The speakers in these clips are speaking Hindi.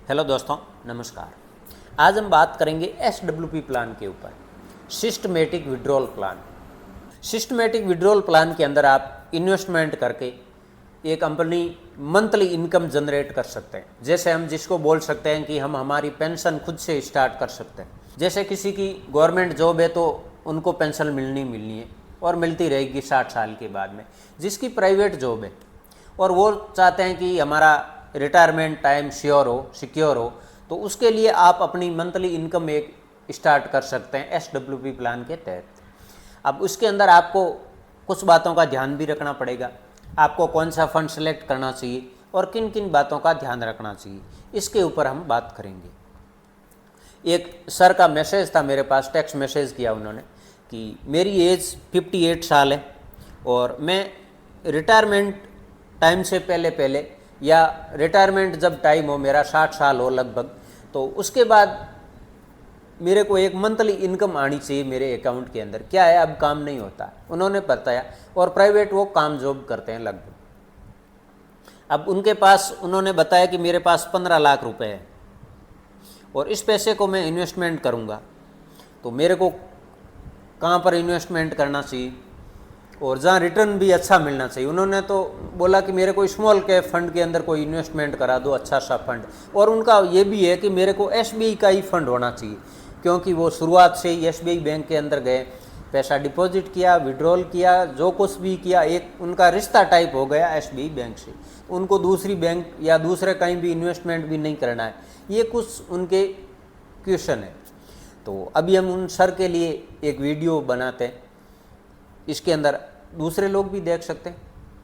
हेलो दोस्तों, नमस्कार। आज हम बात करेंगे SWP प्लान के ऊपर, systematic withdrawal plan. Systematic withdrawal plan के अंदर आप इन्वेस्टमेंट करके एक अपनी मंथली इनकम जनरेट कर सकते हैं। जैसे हम जिसको बोल सकते हैं कि हम हमारी पेंशन खुद से स्टार्ट कर सकते हैं। जैसे किसी की गवर्नमेंट जॉब है तो उनको पेंशन मिलनी है और मिलती रहेगी 60 साल के बाद में। जिसकी प्राइवेट जॉब है और वो चाहते हैं कि हमारा रिटायरमेंट टाइम सिक्योर हो, तो उसके लिए आप अपनी मंथली इनकम एक स्टार्ट कर सकते हैं SWP प्लान के तहत। अब उसके अंदर आपको कुछ बातों का ध्यान भी रखना पड़ेगा। आपको कौन सा फंड सेलेक्ट करना चाहिए और किन किन बातों का ध्यान रखना चाहिए, इसके ऊपर हम बात करेंगे। एक सर का मैसेज था मेरे पास, टेक्स्ट मैसेज किया उन्होंने कि मेरी एज 58 साल है और मैं रिटायरमेंट टाइम से पहले या रिटायरमेंट जब टाइम हो, मेरा 60 साल हो लगभग, तो उसके बाद मेरे को एक मंथली इनकम आनी चाहिए मेरे अकाउंट के अंदर। क्या है, अब काम नहीं होता, उन्होंने बताया, और प्राइवेट वो काम जॉब करते हैं लगभग। अब उनके पास उन्होंने बताया कि मेरे पास 15 लाख रुपए है और इस पैसे को मैं इन्वेस्टमेंट करूँगा, तो मेरे को कहाँ पर इन्वेस्टमेंट करना चाहिए और जहाँ रिटर्न भी अच्छा मिलना चाहिए। उन्होंने तो बोला कि मेरे को स्मॉल कैप फंड के अंदर कोई इन्वेस्टमेंट करा दो, अच्छा सा फंड। और उनका ये भी है कि मेरे को SBI का ही फंड होना चाहिए, क्योंकि वो शुरुआत से ही SBI बैंक के अंदर गए, पैसा डिपॉजिट किया, विड्रॉल किया, जो कुछ भी किया, एक उनका रिश्ता टाइप हो गया SBI बैंक से। उनको दूसरी बैंक या दूसरे कहीं भी इन्वेस्टमेंट भी नहीं करना है। ये कुछ उनके क्वेश्चन है। तो अभी हम उन सर के लिए एक वीडियो बनाते हैं, इसके अंदर दूसरे लोग भी देख सकते हैं,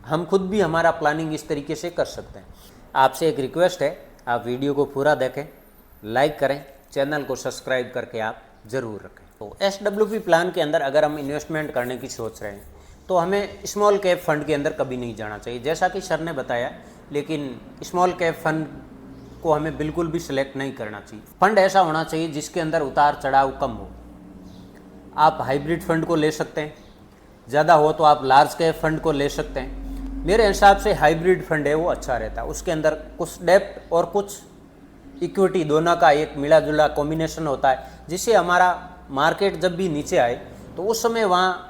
हम खुद भी हमारा प्लानिंग इस तरीके से कर सकते हैं। आपसे एक रिक्वेस्ट है, आप वीडियो को पूरा देखें, लाइक करें, चैनल को सब्सक्राइब करके आप ज़रूर रखें। तो SWP प्लान के अंदर अगर हम इन्वेस्टमेंट करने की सोच रहे हैं तो हमें स्मॉल कैप फंड के अंदर कभी नहीं जाना चाहिए, जैसा कि सर ने बताया। लेकिन स्मॉल कैप फंड को हमें बिल्कुल भी सिलेक्ट नहीं करना चाहिए। फंड ऐसा होना चाहिए जिसके अंदर उतार चढ़ाव कम हो। आप हाइब्रिड फंड को ले सकते हैं, ज़्यादा हो तो आप लार्ज कैप फंड को ले सकते हैं। मेरे हिसाब से हाइब्रिड फंड है वो अच्छा रहता है। उसके अंदर कुछ डेप्ट और कुछ इक्विटी दोनों का एक मिला जुला कॉम्बिनेशन होता है, जिससे हमारा मार्केट जब भी नीचे आए तो उस समय वहाँ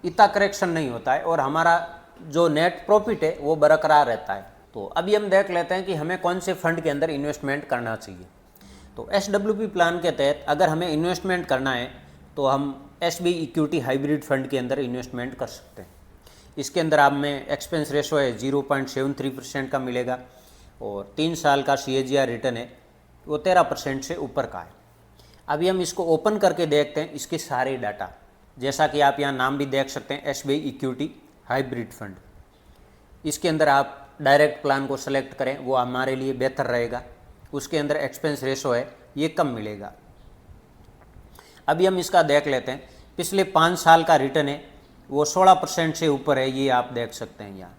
इतना करेक्शन नहीं होता है और हमारा जो नेट प्रॉफिट है वो बरकरार रहता है। तो अभी हम देख लेते हैं कि हमें कौन से फंड के अंदर इन्वेस्टमेंट करना चाहिए। तो SWP प्लान के तहत अगर हमें इन्वेस्टमेंट करना है तो हम SBI इक्विटी हाइब्रिड फंड के अंदर इन्वेस्टमेंट कर सकते हैं। इसके अंदर आप में एक्सपेंस रेशो है 0.73% का मिलेगा और 3 साल का CAGR रिटर्न है वो 13% से ऊपर का है। अभी हम इसको ओपन करके देखते हैं इसके सारे डाटा। जैसा कि आप यहाँ नाम भी देख सकते हैं, SBI इक्विटी हाइब्रिड फंड। इसके अंदर आप डायरेक्ट प्लान को सेलेक्ट करें, वो हमारे लिए बेहतर रहेगा। उसके अंदर एक्सपेंस रेशो है ये कम मिलेगा। अभी हम इसका देख लेते हैं, पिछले 5 साल का रिटर्न है वो 16% से ऊपर है, ये आप देख सकते हैं यहाँ।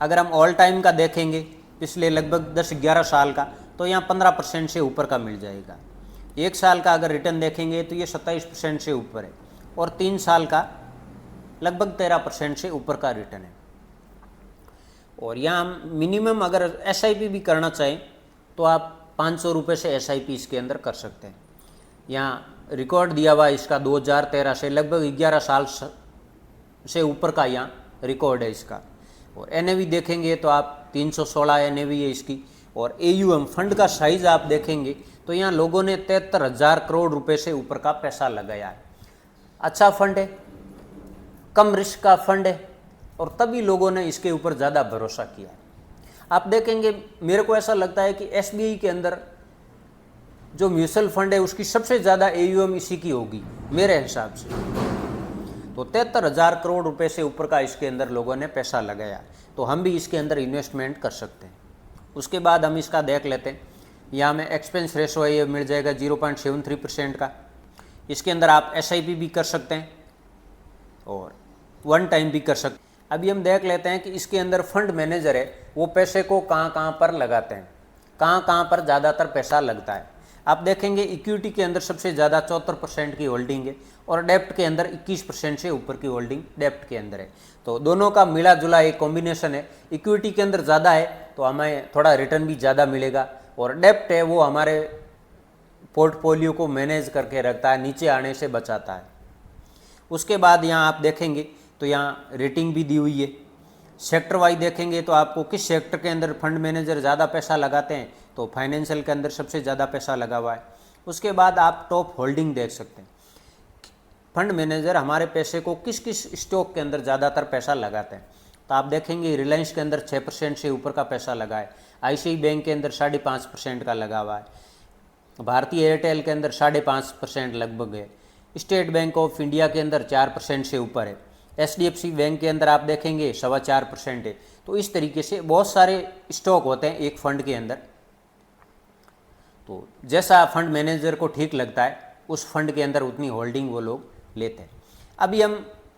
अगर हम ऑल टाइम का देखेंगे पिछले लगभग 10-11 साल का, तो यहाँ 15% से ऊपर का मिल जाएगा। 1 साल का अगर रिटर्न देखेंगे तो ये 27% से ऊपर है और 3 साल का लगभग 13% से ऊपर का रिटर्न है। और यहाँ मिनिमम अगर SIP भी करना चाहें तो आप 500 रुपये से SIP इसके अंदर कर सकते हैं। यहाँ रिकॉर्ड दिया हुआ इसका 2013 से लगभग 11 साल से ऊपर का यहाँ रिकॉर्ड है इसका। और NAV देखेंगे तो आप 316 NAV है इसकी। और AUM फंड का साइज आप देखेंगे तो यहाँ लोगों ने 73,000 करोड़ रुपए से ऊपर का पैसा लगाया है। अच्छा फंड है, कम रिस्क का फंड है और तभी लोगों ने इसके ऊपर ज़्यादा भरोसा किया है। आप देखेंगे, मेरे को ऐसा लगता है कि SBI के अंदर जो म्यूचुअल फंड है उसकी सबसे ज़्यादा AUM इसी की होगी मेरे हिसाब से। तो 73,000 करोड़ रुपए से ऊपर का इसके अंदर लोगों ने पैसा लगाया, तो हम भी इसके अंदर इन्वेस्टमेंट कर सकते हैं। उसके बाद हम इसका देख लेते हैं, यहाँ में एक्सपेंस रेशो है ये मिल जाएगा 0.73% का। इसके अंदर आप SIP भी कर सकते हैं और 1 टाइम भी कर सकते हैं। अभी हम देख लेते हैं कि इसके अंदर फंड मैनेजर है वो पैसे को कहाँ पर लगाते हैं, कहाँ पर ज़्यादातर पैसा लगता है। आप देखेंगे इक्विटी के अंदर सबसे ज़्यादा 74% की होल्डिंग है और डेप्ट के अंदर 21% से ऊपर की होल्डिंग डेप्ट के अंदर है। तो दोनों का मिला जुला एक कॉम्बिनेशन है। इक्विटी के अंदर ज़्यादा है तो हमें थोड़ा रिटर्न भी ज़्यादा मिलेगा और डेप्ट है वो हमारे पोर्टफोलियो को मैनेज करके रखता है, नीचे आने से बचाता है। उसके बाद यहाँ आप देखेंगे तो यहाँ रेटिंग भी दी हुई है। सेक्टर वाइज देखेंगे तो आपको किस सेक्टर के अंदर फंड मैनेजर ज़्यादा पैसा लगाते हैं, तो फाइनेंशियल के अंदर सबसे ज़्यादा पैसा लगा हुआ है। उसके बाद आप टॉप होल्डिंग देख सकते हैं, फंड मैनेजर हमारे पैसे को किस किस स्टॉक के अंदर ज़्यादातर पैसा लगाते हैं। तो आप देखेंगे रिलायंस के अंदर 6% से ऊपर का पैसा लगा है, ICICI बैंक के अंदर 5.5% का लगा हुआ है, भारतीय एयरटेल के अंदर 5.5% लगभग है, स्टेट बैंक ऑफ इंडिया के अंदर 4% से ऊपर है, HDFC बैंक के अंदर आप देखेंगे 4.25% है। तो इस तरीके से बहुत सारे स्टॉक होते हैं एक फंड के अंदर। तो जैसा फंड मैनेजर को ठीक लगता है उस फंड के अंदर उतनी होल्डिंग वो लोग लेते हैं। अभी हम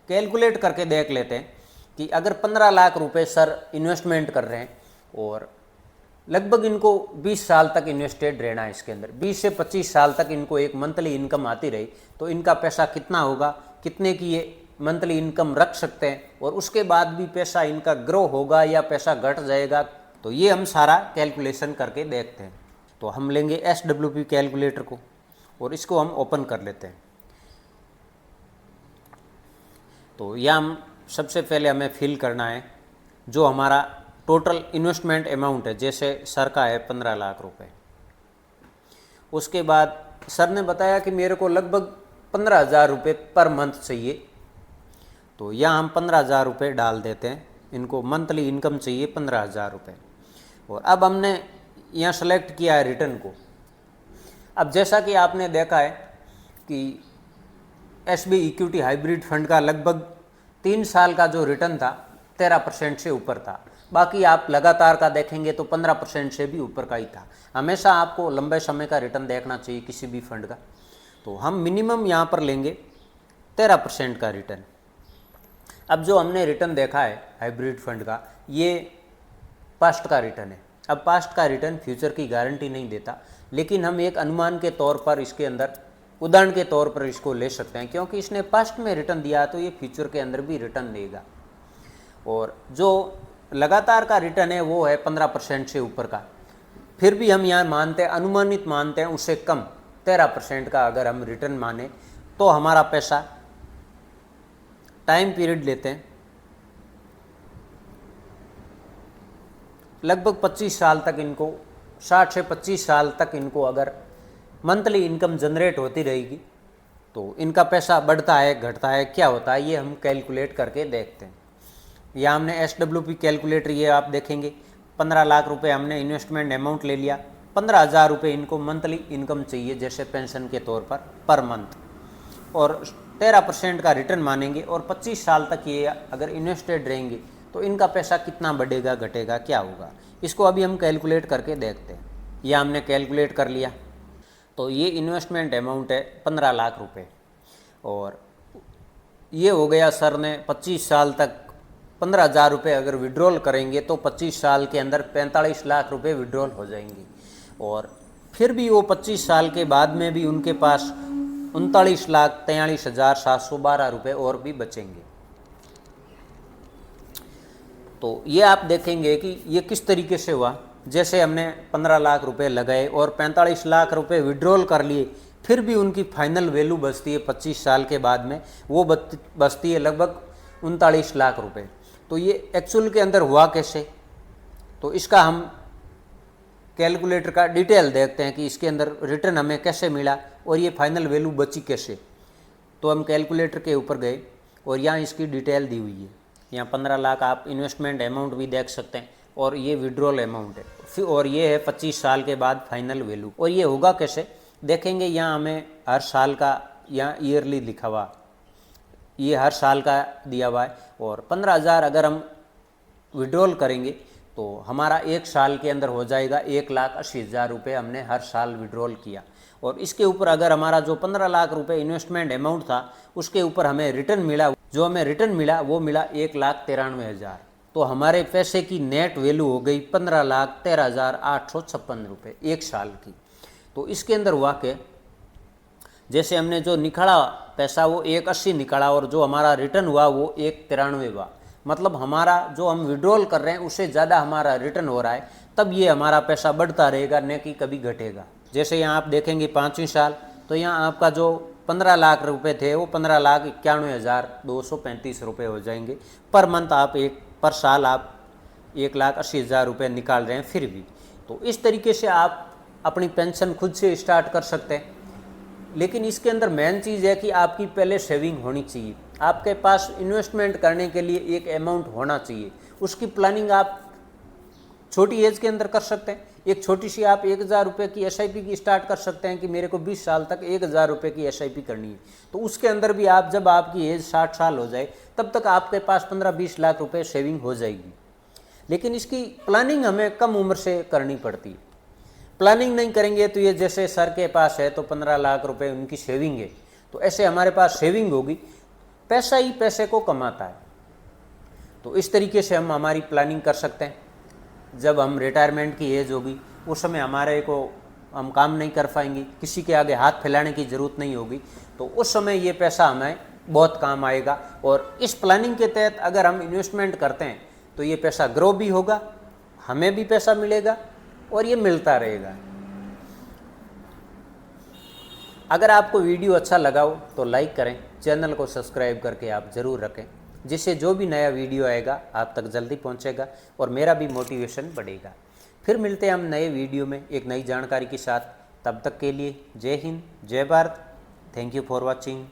कैलकुलेट करके देख लेते हैं कि अगर 15 लाख रुपए सर इन्वेस्टमेंट कर रहे हैं और लगभग इनको 20 साल तक इन्वेस्टेड रहना है, इसके अंदर 20 से 25 साल तक इनको एक मंथली इनकम आती रही, तो इनका पैसा कितना होगा, कितने की ये मंथली इनकम रख सकते हैं, और उसके बाद भी पैसा इनका ग्रो होगा या पैसा घट जाएगा। तो ये हम सारा कैलकुलेशन करके देखते हैं। तो हम लेंगे SWP कैलकुलेटर को और इसको हम ओपन कर लेते हैं। तो यह हम सबसे पहले हमें फिल करना है जो हमारा टोटल इन्वेस्टमेंट अमाउंट है, जैसे सर का है 15 लाख रुपए। उसके बाद सर ने बताया कि मेरे को लगभग 15,000 रुपये पर मंथ चाहिए, तो यहाँ हम 15,000 रुपये डाल देते हैं। इनको मंथली इनकम चाहिए 15,000 रुपये। और अब हमने यहाँ सेलेक्ट किया है रिटर्न को। अब जैसा कि आपने देखा है कि SB इक्विटी हाइब्रिड फंड का लगभग 3 साल का जो रिटर्न था 13% से ऊपर था, बाकी आप लगातार का देखेंगे तो 15% से भी ऊपर का ही था। हमेशा आपको लंबे समय का रिटर्न देखना चाहिए किसी भी फंड का। तो हम मिनिमम यहाँ पर लेंगे 13% का रिटर्न। अब जो हमने रिटर्न देखा है हाइब्रिड फंड का, ये पास्ट का रिटर्न है। अब पास्ट का रिटर्न फ्यूचर की गारंटी नहीं देता, लेकिन हम एक अनुमान के तौर पर इसके अंदर, उदाहरण के तौर पर इसको ले सकते हैं, क्योंकि इसने पास्ट में रिटर्न दिया तो ये फ्यूचर के अंदर भी रिटर्न देगा। और जो लगातार का रिटर्न है वो है 15% से ऊपर का। फिर भी हम यहाँ मानते हैं, अनुमानित मानते हैं उससे कम 13% का अगर हम रिटर्न माने तो हमारा पैसा टाइम पीरियड लेते हैं लगभग 25 साल तक, इनको 60 से 25 साल तक इनको अगर मंथली इनकम जनरेट होती रहेगी तो इनका पैसा बढ़ता है घटता है क्या होता है, ये हम कैलकुलेट करके देखते हैं। यहाँ हमने SWP कैलकुलेटर, ये आप देखेंगे 15 लाख रुपए हमने इन्वेस्टमेंट अमाउंट ले लिया, 15,000 रुपये इनको मंथली इनकम चाहिए जैसे पेंशन के तौर पर मंथ, और 13% का रिटर्न मानेंगे और 25 साल तक ये अगर इन्वेस्टेड रहेंगे तो इनका पैसा कितना बढ़ेगा घटेगा क्या होगा, इसको अभी हम कैलकुलेट करके देखते हैं। यह हमने कैलकुलेट कर लिया। तो ये इन्वेस्टमेंट अमाउंट है 15 लाख रुपए, और ये हो गया सर ने 25 साल तक 15,000 रुपये अगर विड्रॉल करेंगे तो 25 साल के अंदर 45 लाख रुपए विड्रॉल हो जाएंगे, और फिर भी वो 25 साल के बाद में भी उनके पास 39,43,712 रुपये और भी बचेंगे। तो ये आप देखेंगे कि ये किस तरीके से हुआ। जैसे हमने 15 लाख रुपए लगाए और 45 लाख रुपए विड्रॉल कर लिए, फिर भी उनकी फाइनल वैल्यू बचती है 25 साल के बाद में, वो बचती है लगभग 39 लाख रुपए। तो ये एक्चुअल के अंदर हुआ कैसे, तो इसका हम कैलकुलेटर का डिटेल देखते हैं कि इसके अंदर रिटर्न हमें कैसे मिला और ये फाइनल वैल्यू बची कैसे। तो हम कैलकुलेटर के ऊपर गए और यहाँ इसकी डिटेल दी हुई है। यहाँ 15 लाख आप इन्वेस्टमेंट अमाउंट भी देख सकते हैं, और ये विड्रॉल अमाउंट है, फिर और ये है 25 साल के बाद फाइनल वैल्यू। और ये होगा कैसे देखेंगे, यहाँ हमें हर साल का यहाँ ईयरली लिखा हुआ, ये हर साल का दिया हुआ है। और 15,000 अगर हम विड्रॉल करेंगे तो हमारा एक साल के अंदर हो जाएगा 1,80,000 रुपये हमने हर साल विड्रॉल किया। और इसके ऊपर अगर हमारा जो 15 लाख रुपए इन्वेस्टमेंट अमाउंट था उसके ऊपर हमें रिटर्न मिला, जो हमें रिटर्न मिला वो मिला 1,93,000। तो हमारे पैसे की नेट वैल्यू हो गई 15,13,856 रुपये एक साल की। तो इसके अंदर हुआ कि जैसे हमने जो निकाला पैसा वो 1,80 निकाला और जो हमारा रिटर्न हुआ वो 1,93 हुआ, मतलब हमारा जो हम विड्रॉल कर रहे हैं उससे ज़्यादा हमारा रिटर्न हो रहा है। तब ये हमारा पैसा बढ़ता रहेगा, न कि कभी घटेगा। जैसे यहाँ आप देखेंगे 5वीं साल, तो यहाँ आपका जो 15 लाख रुपए थे वो 15,91,235 रुपये हो जाएंगे पर मंथ। आप पर साल आप 1,80,000 रुपये निकाल रहे हैं फिर भी। तो इस तरीके से आप अपनी पेंशन खुद से स्टार्ट कर सकते हैं। लेकिन इसके अंदर मेन चीज़ है कि आपकी पहले सेविंग होनी चाहिए, आपके पास इन्वेस्टमेंट करने के लिए एक अमाउंट होना चाहिए। उसकी प्लानिंग आप छोटी एज के अंदर कर सकते हैं। एक छोटी सी आप 1,000 रुपये की SIP की स्टार्ट कर सकते हैं कि मेरे को 20 साल तक 1,000 रुपये की SIP करनी है। तो उसके अंदर भी आप, जब आपकी एज 60 साल हो जाए, तब तक आपके पास 15-20 लाख रुपए सेविंग हो जाएगी। लेकिन इसकी प्लानिंग हमें कम उम्र से करनी पड़ती है। प्लानिंग नहीं करेंगे तो ये जैसे सर के पास है तो 15 लाख रुपए उनकी सेविंग है, तो ऐसे हमारे पास सेविंग होगी। पैसा ही पैसे को कमाता है। तो इस तरीके से हम हमारी प्लानिंग कर सकते हैं। जब हम रिटायरमेंट की एज होगी उस समय हमारे को हम काम नहीं कर पाएंगे, किसी के आगे हाथ फैलाने की ज़रूरत नहीं होगी, तो उस समय ये पैसा हमें बहुत काम आएगा। और इस प्लानिंग के तहत अगर हम इन्वेस्टमेंट करते हैं तो ये पैसा ग्रो भी होगा, हमें भी पैसा मिलेगा और ये मिलता रहेगा। अगर आपको वीडियो अच्छा लगा हो तो लाइक करें, चैनल को सब्सक्राइब करके आप ज़रूर रखें, जिससे जो भी नया वीडियो आएगा आप तक जल्दी पहुंचेगा और मेरा भी मोटिवेशन बढ़ेगा। फिर मिलते हैं हम नए वीडियो में एक नई जानकारी के साथ। तब तक के लिए जय हिंद, जय Bharat. Thank you for watching.